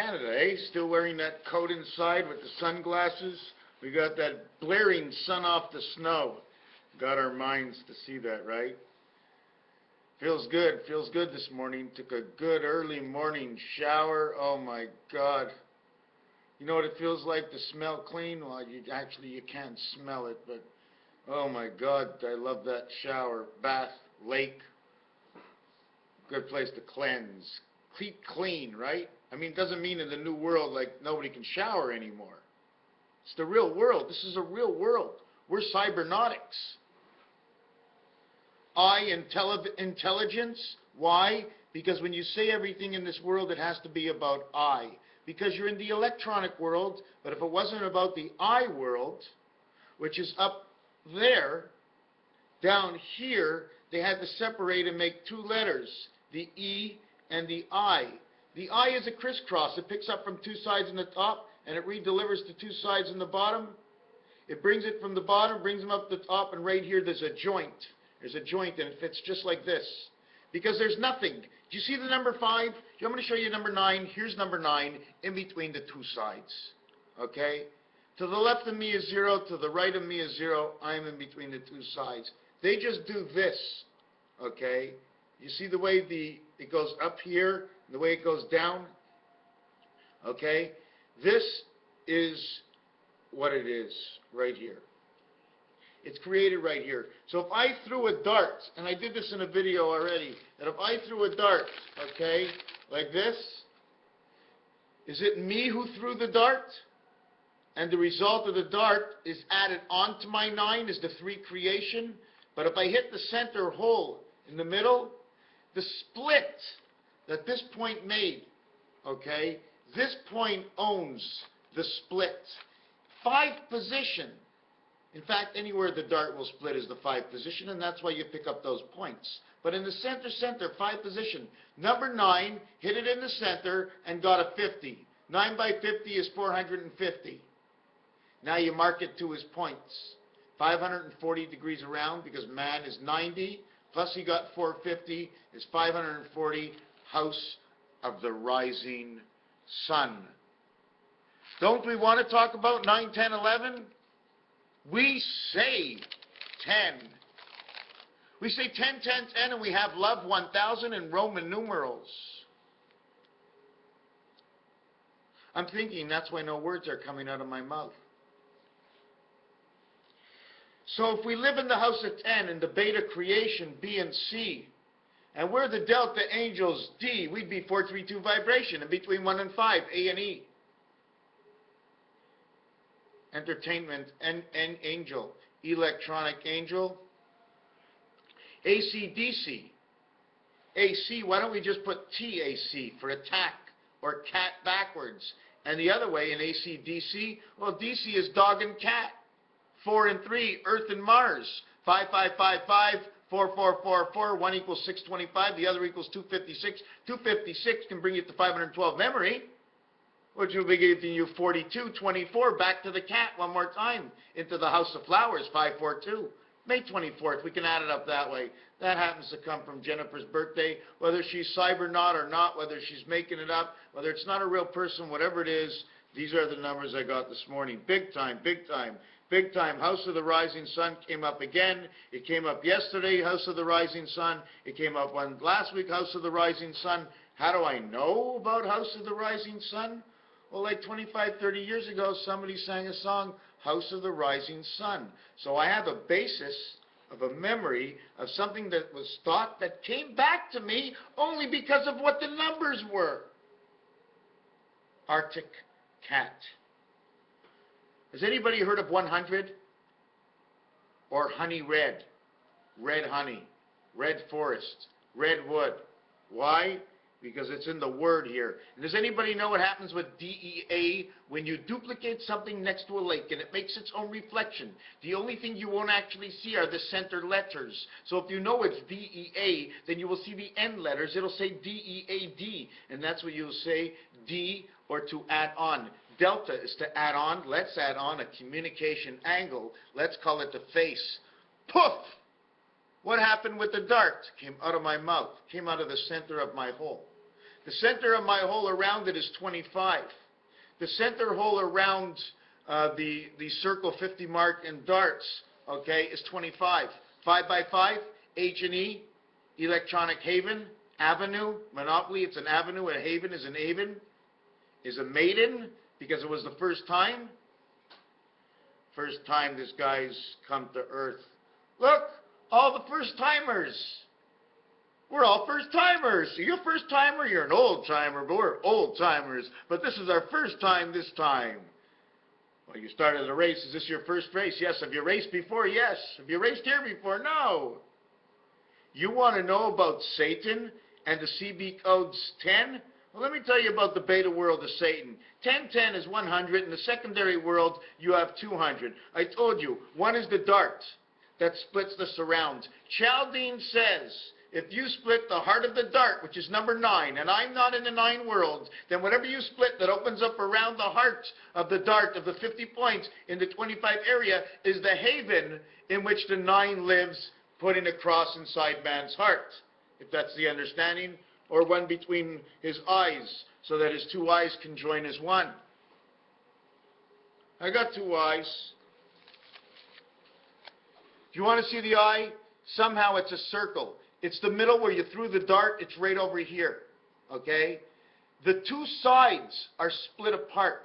Canada, eh? Still wearing that coat inside with the sunglasses. We got that blaring sun off the snow. Got our minds to see that, right? Feels good. Feels good this morning. Took a good early morning shower. Oh my God. You know what it feels like to smell clean? Well, you can't smell it, but oh my God, I love that shower. Bath, lake, good place to cleanse. Keep clean, right? I mean, it doesn't mean in the new world like nobody can shower anymore. It's the real world. This is a real world. We're cybernautics. Intelligence. Why? Because when you say everything in this world, it has to be about I. Because you're in the electronic world, but if it wasn't about the I world, which is up there, down here, they had to separate and make two letters, the E and the I. The I is a crisscross. It picks up from two sides in the top, and it re-delivers to two sides in the bottom. It brings it from the bottom, brings them up the top, and right here there's a joint. There's a joint, and it fits just like this. Because there's nothing. Do you see the number 5? I'm going to show you number 9. Here's number 9 in between the two sides. Okay? To the left of me is 0. To the right of me is 0. I'm in between the two sides. They just do this. Okay? You see the way it goes up here, and the way it goes down? Okay? This is what it is right here. It's created right here. So if I threw a dart, and I did this in a video already, that if I threw a dart, okay, like this, is it me who threw the dart? And the result of the dart is added onto my 9 is the 3 creation. But if I hit the center hole in the middle, the split that this point made, okay, this point owns the split. 5 position. In fact, anywhere the dart will split is the 5 position, and that's why you pick up those points. But in the center, 5 position. Number 9 hit it in the center and got a 50. 9 by 50 is 450. Now you mark it to his points. 540 degrees around because man is 90, plus he got 450 is 540, house of the rising sun. Don't we want to talk about 9, 10, 11? We say 10. We say 10, 10, 10, and we have love 1,000 in Roman numerals. I'm thinking that's why no words are coming out of my mouth. So if we live in the house of 10 in the beta creation, B and C, and we're the delta angels, D, we'd be 432 vibration, and between 1 and 5, A and E. Entertainment and angel, electronic angel, AC/DC. AC, why don't we just put TAC for attack or cat backwards? And the other way in AC/DC, well, DC is dog and cat. 4 and 3, Earth and Mars. 5, 5, 5, 5, 4, 4, 4, 4, 1 equals 625, the other equals 256. 256 can bring you to 512 memory, which will be giving you 42, 24, back to the cat one more time, into the House of Flowers, 542. May 24th, we can add it up that way. That happens to come from Jennifer's birthday, whether she's cybernaut or not, whether she's making it up, whether it's not a real person, whatever it is, these are the numbers I got this morning. Big time, big time, big time. House of the Rising Sun came up again. It came up yesterday, House of the Rising Sun. It came up last week, House of the Rising Sun. How do I know about House of the Rising Sun? Well, like 25, 30 years ago, somebody sang a song, House of the Rising Sun. So I have a basis of a memory of something that was thought that came back to me only because of what the numbers were. Arctic cat. Has anybody heard of 100? Or honey red? Red honey, red forest, red wood. Why? Because it's in the word here. And does anybody know what happens with DEA when you duplicate something next to a lake and it makes its own reflection? The only thing you won't actually see are the center letters. So if you know it's DEA, then you will see the end letters. It'll say DEAD, and that's what you'll say, D, or to add on. Delta is to add on. Let's add on a communication angle. Let's call it the face. Poof! What happened with the dart? Came out of my mouth. Came out of the center of my hole. The center of my hole around it is 25. The center hole around the circle 50 mark in darts, okay, is 25. 5 by 5, H&E, electronic haven, avenue, monopoly, it's an avenue, a haven is an haven, is a maiden, because it was the first time. First time this guy's come to Earth. Look, all the first timers. We're all first timers. So you're a first timer, you're an old timer, but we're old timers. But this is our first time this time. Well, you started a race. Is this your first race? Yes. Have you raced before? Yes. Have you raced here before? No. You want to know about Satan and the CB codes 10? Well, let me tell you about the beta world of Satan. 1010 is 100. In the secondary world, you have 200. I told you, one is the dart that splits the surround. Chaldean says, if you split the heart of the dart, which is number 9, and I'm not in the 9 world, then whatever you split that opens up around the heart of the dart of the 50 points in the 25 area is the haven in which the 9 lives, putting a cross inside man's heart, if that's the understanding, or one between his eyes, so that his 2 eyes can join as one. I got 2 eyes. If you want to see the eye, somehow it's a circle. It's the middle where you threw the dart. It's right over here, okay? The 2 sides are split apart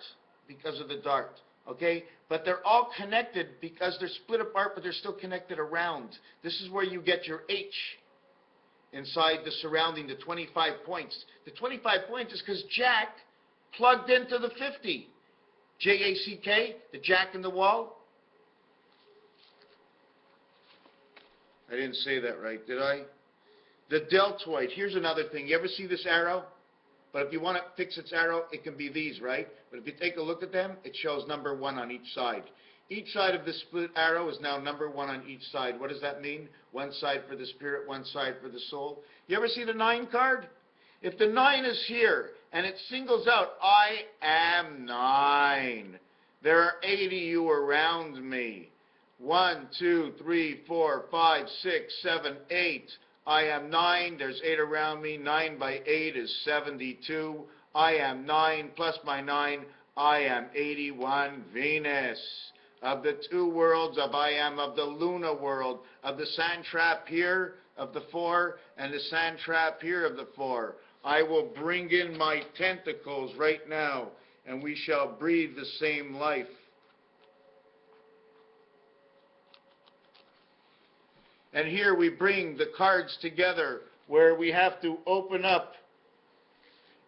because of the dart, okay? But they're all connected because they're split apart, but they're still connected around. This is where you get your H inside the surrounding, the 25 points. The 25 points is because Jack plugged into the 50. J-A-C-K, the jack in the wall. I didn't say that right, did I? The deltoid. Here's another thing. You ever see this arrow? But if you want to fix its arrow, it can be these, right? But if you take a look at them, it shows number 1 on each side. Each side of the split arrow is now number 1 on each side. What does that mean? 1 side for the spirit, 1 side for the soul. You ever see the 9 card? If the 9 is here and it singles out, I am 9. There are 80 you around me. 1, 2, 3, 4, 5, 6, 7, 8. I am 9. There's 8 around me. 9 by 8 is 72. I am 9 plus my 9. I am 81. Venus. Of the 2 worlds of I am, of the Luna world, of the sand trap here of the 4 and the sand trap here of the 4. I will bring in my tentacles right now, and we shall breathe the same life. And here we bring the cards together where we have to open up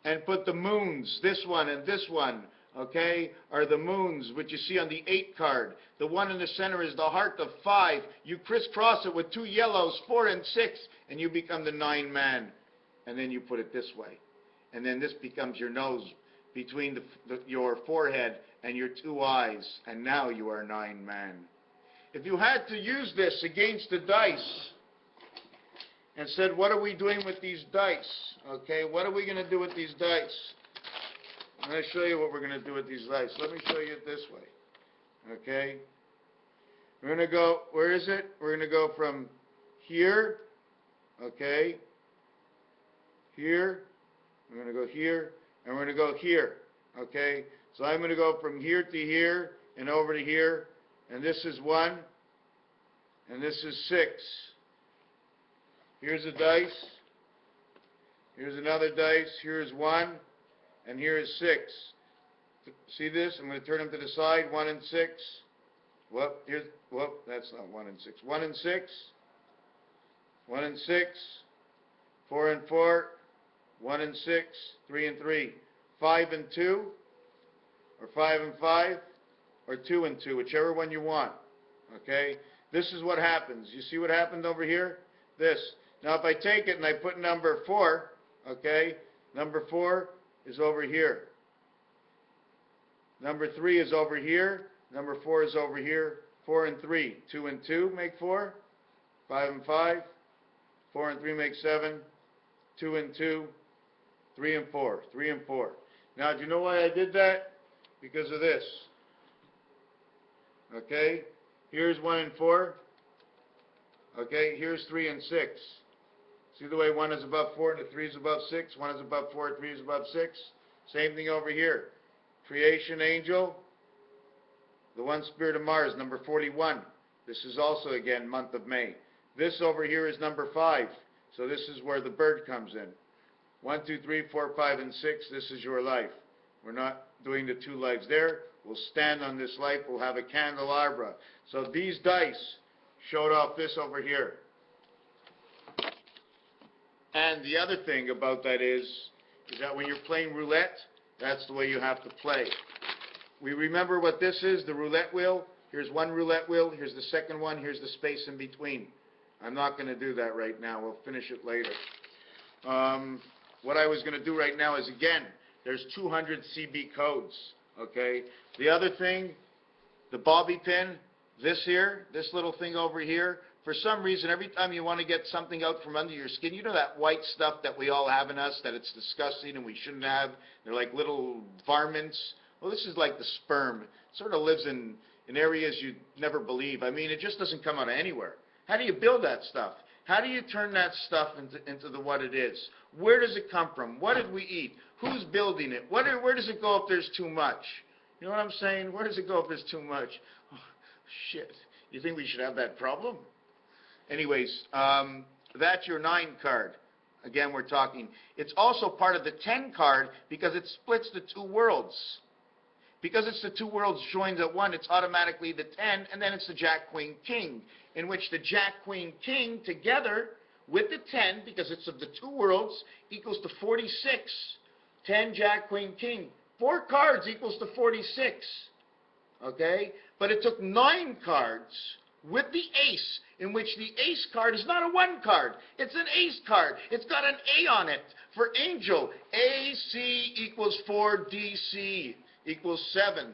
and put the moons, this one and this one, okay, are the moons, which you see on the 8 card. The one in the center is the heart of 5. You crisscross it with 2 yellows, 4 and 6, and you become the 9 man. And then you put it this way. And then this becomes your nose between your forehead and your 2 eyes. And now you are 9 man. If you had to use this against the dice and said, what are we doing with these dice? Okay, what are we going to do with these dice? I'm going to show you what we're going to do with these dice. Let me show you it this way. Okay? We're going to go, where is it? We're going to go from here, okay, here, we're going to go here, and we're going to go here, okay? So I'm going to go from here to here and over to here, and this is 1, and this is 6. Here's a dice. Here's another dice. Here's 1, and here is 6. See this? I'm going to turn them to the side. 1 and 6. Whoop, here's, whoop, that's not 1 and 6. 1 and 6. 1 and 6. 4 and 4. 1 and 6. 3 and 3. 5 and 2. Or 5 and 5. Or 2 and 2, whichever one you want. Okay? This is what happens. You see what happened over here? This. Now if I take it and I put number 4, okay, number 4 is over here. Number 3 is over here. Number 4 is over here. 4 and 3. 2 and 2 make 4. 5 and 5. 4 and 3 make 7. 2 and 2. 3 and 4. 3 and 4. Now, do you know why I did that? Because of this. Okay? Here's 1 and 4. Okay? Here's 3 and 6. See the way 1 is above 4 and the 3 is above 6? 1 is above 4, 3 is above 6. Same thing over here. Creation angel, the one spirit of Mars, number 41. This is also, again, month of May. This over here is number 5. So this is where the bird comes in. 1, 2, 3, 4, 5, and 6. This is your life. We're not doing the 2 lives there. We'll stand on this life. We'll have a candelabra. So these dice showed off this over here. And the other thing about that is that when you're playing roulette, that's the way you have to play. We remember what this is, the roulette wheel. Here's one roulette wheel. Here's the second one. Here's the space in between. I'm not going to do that right now. We'll finish it later. What I was going to do right now is, again, there's 200 CB codes, okay? The other thing, the bobby pin, this here, this little thing over here, for some reason, every time you want to get something out from under your skin, you know that white stuff that we all have in us, that it's disgusting and we shouldn't have? They're like little varmints. Well, this is like the sperm. It sort of lives in areas you'd never believe. I mean, it just doesn't come out of anywhere. How do you build that stuff? How do you turn that stuff into what it is? Where does it come from? What did we eat? Who's building it? Where does it go if there's too much? You know what I'm saying? Where does it go if there's too much? Oh, shit. You think we should have that problem? Anyways, that's your 9 card. Again, we're talking. It's also part of the 10 card because it splits the 2 worlds. Because it's the 2 worlds joined at 1, it's automatically the 10, and then it's the Jack, Queen, King, in which the Jack, Queen, King together with the 10, because it's of the 2 worlds, equals to 46. 10, Jack, Queen, King. 4 cards equals to 46. Okay? But it took 9 cards with the ace, in which the ace card is not a 1 card. It's an ace card. It's got an A on it. For angel, AC equals 4, DC equals 7.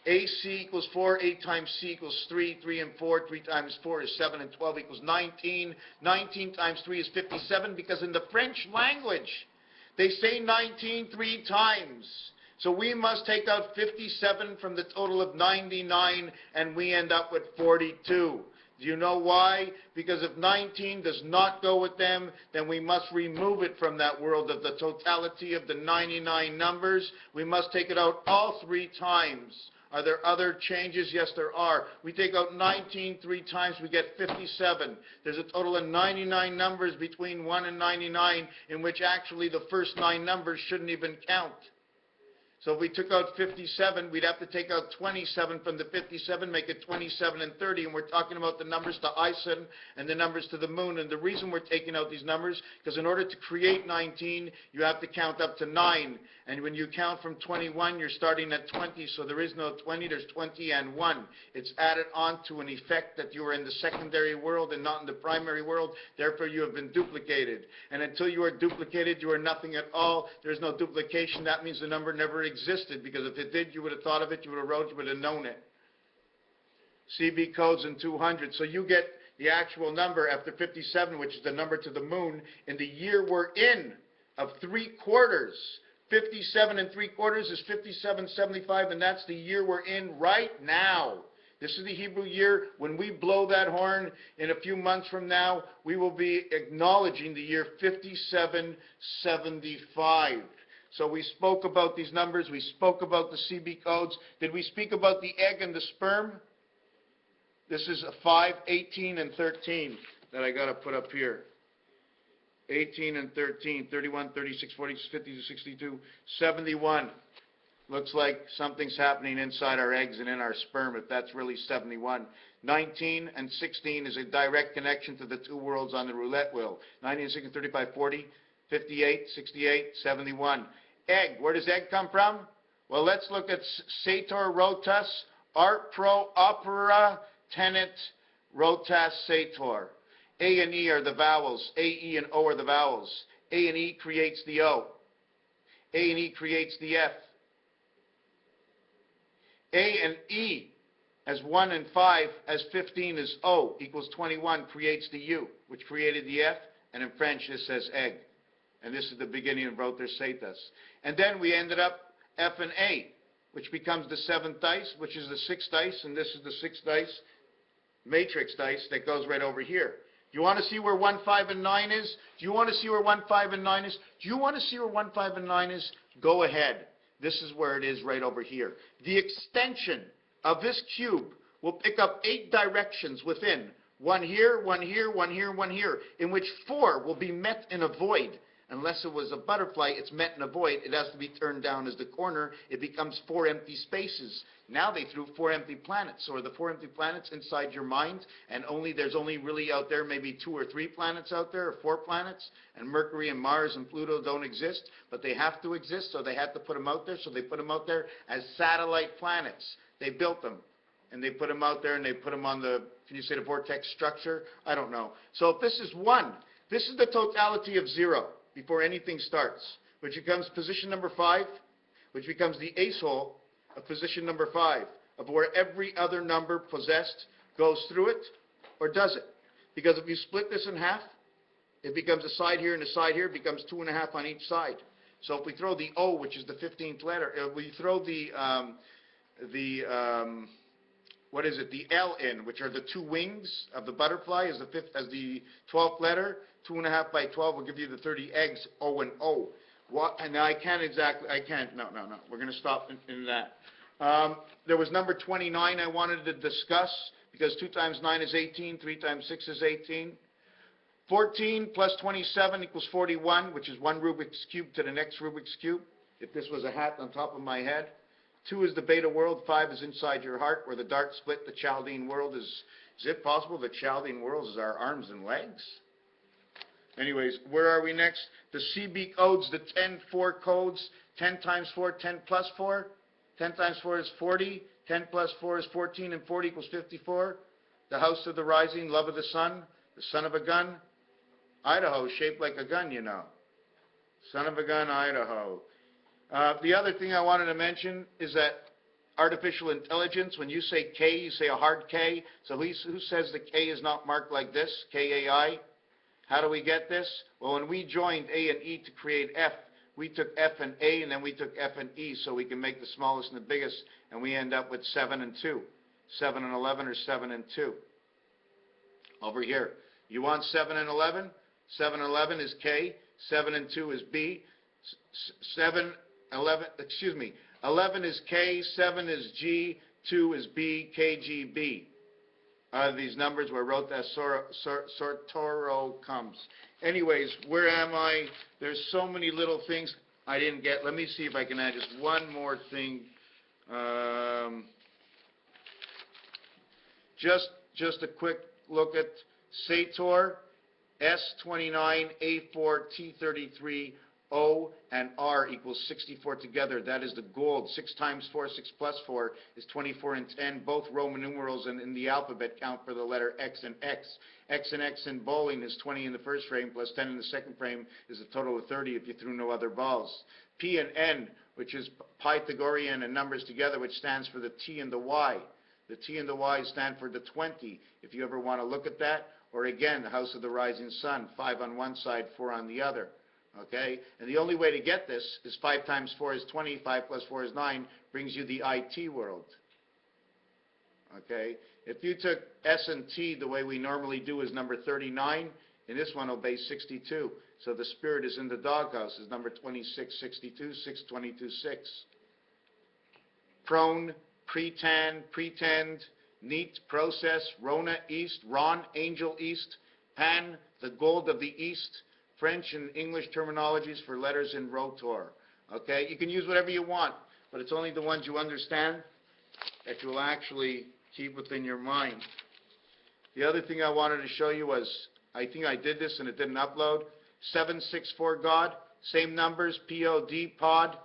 AC equals 4, 8 times C equals 3, 3 and 4, 3 times 4 is 7, and 12 equals 19. 19 times 3 is 57, because in the French language, they say 19 3 times. So we must take out 57 from the total of 99, and we end up with 42. Do you know why? Because if 19 does not go with them, then we must remove it from that world of the totality of the 99 numbers. We must take it out all 3 times. Are there other changes? Yes, there are. We take out 19 3 times, we get 57. There's a total of 99 numbers between 1 and 99, in which actually the first 9 numbers shouldn't even count. So if we took out 57, we'd have to take out 27 from the 57, make it 27 and 30, and we're talking about the numbers to Ison and the numbers to the moon. And the reason we're taking out these numbers, because in order to create 19, you have to count up to 9. And when you count from 21, you're starting at 20, so there is no 20, there's 20 and 1. It's added on to an effect that you are in the secondary world and not in the primary world, therefore you have been duplicated. And until you are duplicated, you are nothing at all. There's no duplication. That means the number never existed, because if it did, you would have thought of it, you would have wrote, you would have known it. CB codes in 200. So you get the actual number after 57, which is the number to the moon, in the year we're in of 3 quarters. 57 and 3 quarters is 57.75, and that's the year we're in right now. This is the Hebrew year. When we blow that horn in a few months from now, we will be acknowledging the year 5775. So we spoke about these numbers. We spoke about the CB codes. Did we speak about the egg and the sperm? This is a 5, 18, and 13 that I got to put up here. 18 and 13, 31, 36, 46, 52, 62, 71. Looks like something's happening inside our eggs and in our sperm, if that's really 71. 19 and 16 is a direct connection to the 2 worlds on the roulette wheel. 19, 16, 35, 40, 58, 68, 71. Egg, where does egg come from? Well, let's look at Sator Rotas, Art Pro Opera Tenet Rotas Sator. A and E are the vowels. A, E, and O are the vowels. A and E creates the O. A and E creates the F. A and E as 1 and 5 as 15 is O equals 21 creates the U, which created the F, and in French this says egg. And this is the beginning of Rotas Satas. And then we ended up F and A, which becomes the 7th dice, which is the 6th dice, and this is the 6th dice, matrix dice, that goes right over here. You want to see where 1, 5, and 9 is? Do you want to see where 1, 5, and 9 is? Do you want to see where 1, 5, and 9 is? Go ahead. This is where it is right over here. The extension of this cube will pick up 8 directions within. 1 here, 1 here, 1 here, 1 here, in which 4 will be met in a void. Unless it was a butterfly, it's met in a void. It has to be turned down as the corner. It becomes 4 empty spaces. Now they threw 4 empty planets. So are the 4 empty planets inside your mind? And there's only really out there maybe 2 or 3 planets out there, or 4 planets. And Mercury and Mars and Pluto don't exist, but they have to exist, so they had to put them out there. So they put them out there as satellite planets. They built them. And they put them out there, and they put them on the, can you say the vortex structure? I don't know. So if this is 1, this is the totality of 0 before anything starts, which becomes position number 5, which becomes the ace hole of position number 5, of where every other number possessed goes through it, or does it? Because if you split this in half, it becomes a side here and a side here, it becomes 2.5 on each side. So if we throw the O, which is the 15th letter, if we throw the L in, which are the 2 wings of the butterfly, as the 12th letter, 2.5 by 12 will give you the 30 eggs, O and O. And I can't, no. We're going to stop in that. There was number 29 I wanted to discuss, because 2 times 9 is 18, 3 times 6 is 18. 14 plus 27 equals 41, which is 1 Rubik's Cube to the next Rubik's Cube, if this was a hat on top of my head. 2 is the beta world, 5 is inside your heart, where the dart split the Chaldean world is it possible the Chaldean world is our arms and legs? Anyways, where are we next? The CB codes, the 10-4 codes, 10 times 4, 10 plus 4. 10 times 4 is 40, 10 plus 4 is 14, and 40 equals 54. The house of the rising, love of the sun, the son of a gun. Idaho, shaped like a gun, you know. Son of a gun, Idaho. The other thing I wanted to mention is that artificial intelligence, when you say K, you say a hard K. So who says the K is not marked like this, K-A-I? How do we get this? Well, when we joined A and E to create F, we took F and A, and then we took F and E, so we can make the smallest and the biggest, and we end up with 7 and 2. 7 and 11, or 7 and 2. Over here. You want 7 and 11? 7 and 11 is K. 7 and 2 is B. 11 is K, 7 is G, 2 is B, K, G, B. Out of these numbers where wrote that Sortoro comes. Anyways, where am I? There's so many little things I didn't get. Let me see if I can add just one more thing. Just a quick look at Sator, S29, A4, T33, O and R equals 64 together. That is the gold. 6 times 4, 6 plus 4 is 24 and 10. Both Roman numerals and in the alphabet count for the letter X and X. X and X in bowling is 20 in the first frame plus 10 in the second frame is a total of 30 if you threw no other balls. P and N, which is Pythagorean and numbers together, which stands for the T and the Y. The T and the Y stand for the 20, if you ever want to look at that. Or again, the house of the rising sun, 5 on one side, 4 on the other. Okay? And the only way to get this is 5 times 4 is 20, 5 plus 4 is 9, brings you the IT world. Okay? If you took S and T the way we normally do is number 39, and this one obeys 62. So the spirit is in the doghouse, is number 2662, 622, 6. Prone, pretend, neat, process, Rona, east, Ron, angel, east, Pan, the gold of the east, French and English terminologies for letters in rotor. Okay? You can use whatever you want, but it's only the ones you understand that you will actually keep within your mind. The other thing I wanted to show you was, I think I did this and it didn't upload, 764 God, same numbers, P-O-D, pod,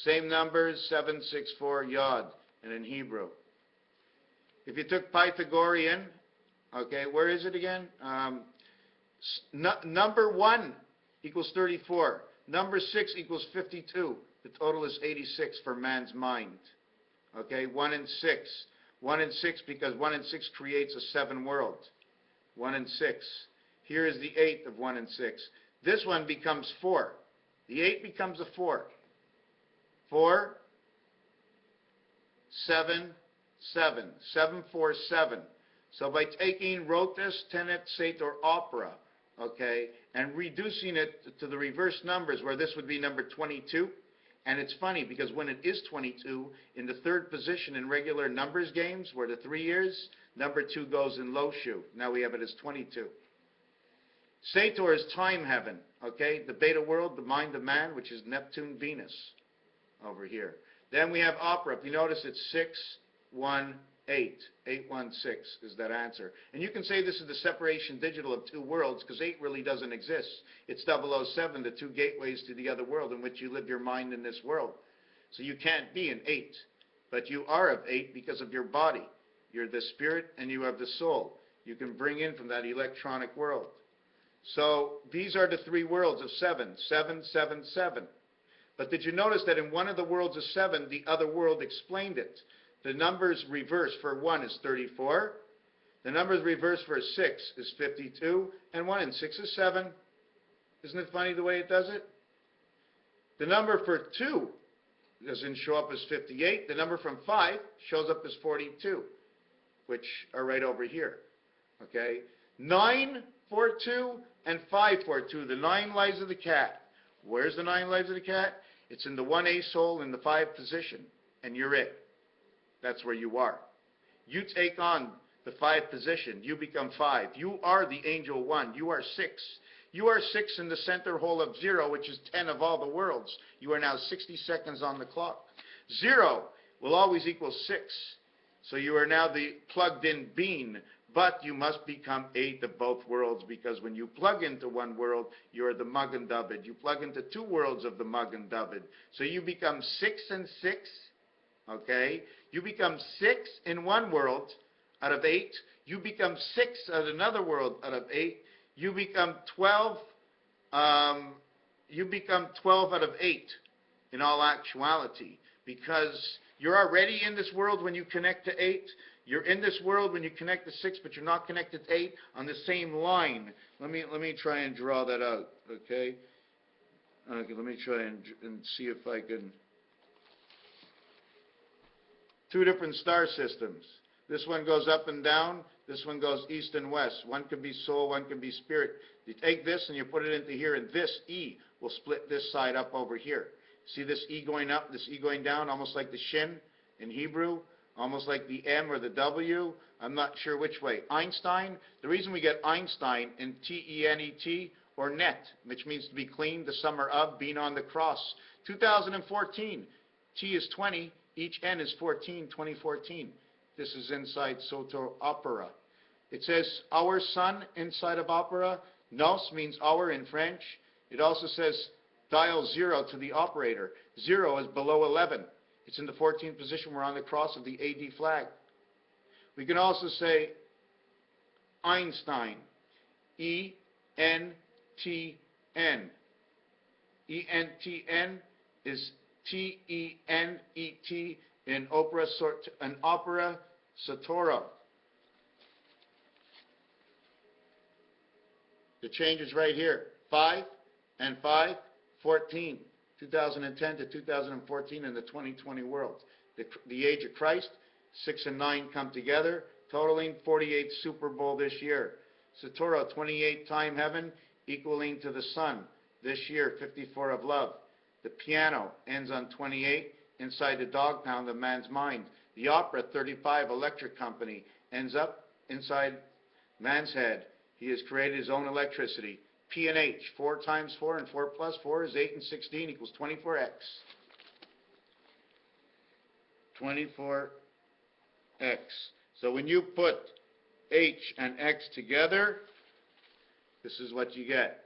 same numbers, 764 Yod, and in Hebrew. If you took Pythagorean, okay, where is it again? Number 1 equals 34. Number 6 equals 52. The total is 86 for man's mind. Okay, 1 and 6. 1 and 6 because 1 and 6 creates a 7 world. 1 and 6. Here is the 8 of 1 and 6. This one becomes 4. The 8 becomes a 4. 4, 7, 7. 7, 4, 7. So by taking rotes, tenet, sator, opera, okay, and reducing it to the reverse numbers, where this would be number 22, and it's funny because when it is 22, in the third position in regular numbers games, where the 3 is, number 2 goes in low shoe. Now we have it as 22. Sator is time heaven, okay, the beta world, the mind of man, which is Neptune, Venus, over here. Then we have opera. If you notice, it's 618. 816 is that answer. And you can say this is the separation digital of two worlds, because 8 really doesn't exist. It's 007, the two gateways to the other world in which you live your mind in this world. So you can't be an 8, but you are of 8 because of your body. You're the spirit and you have the soul. You can bring in from that electronic world. So these are the 3 worlds of 7, 7, 7, 7. But did you notice that in one of the worlds of 7, the other world explained it? The numbers reverse for 1 is 34. The numbers reverse for 6 is 52. And 1 and 6 is 7. Isn't it funny the way it does it? The number for 2 doesn't show up as 58. The number from 5 shows up as 42, which are right over here. Okay? 942 and 542, the 9 lives of the cat. Where's the 9 lives of the cat? It's in the 1A soul in the 5 position, and you're it. That's where you are. You take on the 5 position. You become 5. You are the angel 1. You are 6. You are 6 in the center hole of 0, which is 10 of all the worlds. You are now 60 seconds on the clock. 0 will always equal 6. So you are now the plugged-in being, but you must become 8 of both worlds, because when you plug into one world, you are the Magan David. You plug into 2 worlds of the Magan David. So you become 6 and 6. Okay? You become 6 in one world out of 8. You become 6 at another world out of 8. You become 12. You become 12 out of 8 in all actuality, because you're already in this world when you connect to 8. You're in this world when you connect to 6, but you're not connected to 8 on the same line. Let me try and draw that out. Okay. Okay. Let me try and see if I can. 2 different star systems. This one goes up and down. This one goes east and west. One can be soul, one can be spirit. You take this and you put it into here, and this E will split this side up over here. See this E going up, this E going down, almost like the shin in Hebrew, almost like the M or the W. I'm not sure which way. Einstein, the reason we get Einstein in T-E-N-E-T or net, which means to be clean, the summer of, being on the cross. 2014, T is 20. Each N is 14, 2014. This is inside Soto Opera. It says our sun inside of opera. Nos means hour in French. It also says dial 0 to the operator. 0 is below 11. It's in the 14th position. We're on the cross of the AD flag. We can also say Einstein. E-N-T-N. E-N-T-N is T-E-N-E-T in opera Satoro. The change is right here. 5 and 5, 14. 2010 to 2014 in the 2020 world. The age of Christ, 6 and 9 come together, totaling 48 Super Bowl this year. Satoro, 28 time heaven, equaling to the sun. This year, 54 of love. The piano ends on 28, inside the dog pound of man's mind. The opera, 35, electric company, ends up inside man's head. He has created his own electricity. P and H, 4 times 4, and 4 plus 4 is 8, and 16 equals 24x. 24x. So when you put H and X together, this is what you get.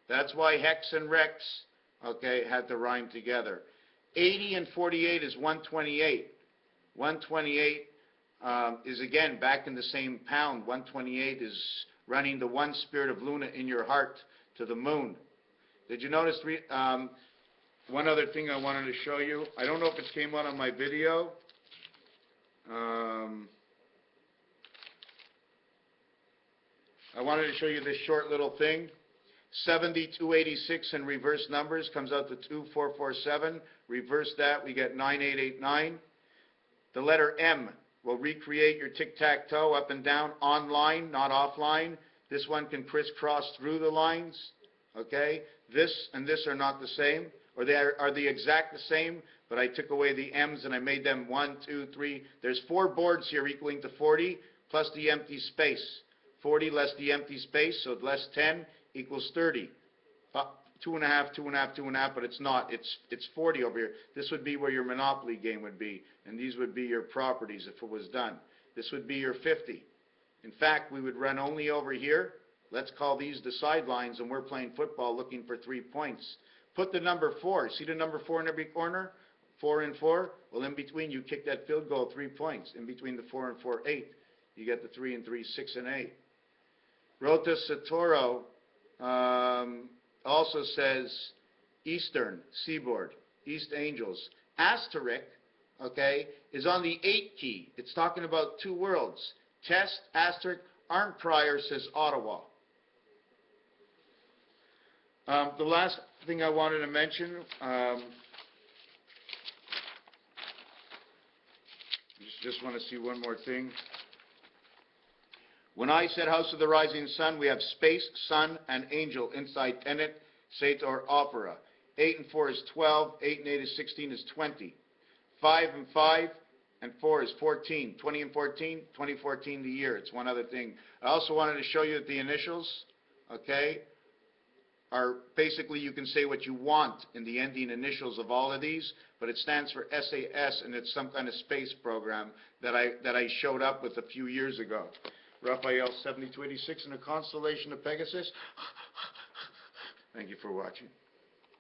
That's why hex and rex, okay, had to rhyme together. 80 and 48 is 128. 128 is, again, back in the same pound. 128 is running the one spirit of Luna in your heart to the moon. Did you notice one other thing I wanted to show you? I don't know if it came out on my video. I wanted to show you this short little thing. 7286 in reverse numbers comes out to 2447. Reverse that, we get 9889. The letter M will recreate your tic-tac-toe up and down online, not offline. This one can crisscross through the lines, okay? This and this are not the same, or they are the exact the same, but I took away the M's and I made them 1, 2, 3. There's 4 boards here equaling to 40 plus the empty space. 40 less the empty space, so less 10 equals 30. 2.5, 2.5, 2.5, but it's not. It's 40 over here. This would be where your Monopoly game would be, and these would be your properties if it was done. This would be your 50. In fact, we would run only over here. Let's call these the sidelines, and we're playing football looking for 3 points. Put the number 4. See the number 4 in every corner? 4 and 4. Well, in between, you kick that field goal 3 points. In between the 4 and 4, 8. You get the 3 and 3, 6 and 8. Rota Satoro also says eastern seaboard, East Angels. Asterisk, okay, is on the 8 key. It's talking about 2 worlds. Test, asterisk, Arndt Pryor says Ottawa. The last thing I wanted to mention, just want to see one more thing. When I said House of the Rising Sun, we have space, sun, and angel inside tenet, Sator, opera. 8 and 4 is 12, 8 and 8 is 16 is 20. 5 and 5 and 4 is 14. 20 and 14, 2014 the year. It's one other thing. I also wanted to show you that the initials, okay, are basically, you can say what you want in the ending initials of all of these, but it stands for SAS, and it's some kind of space program that I showed up with a few years ago. Raphael 7286 in the constellation of Pegasus. Thank you for watching.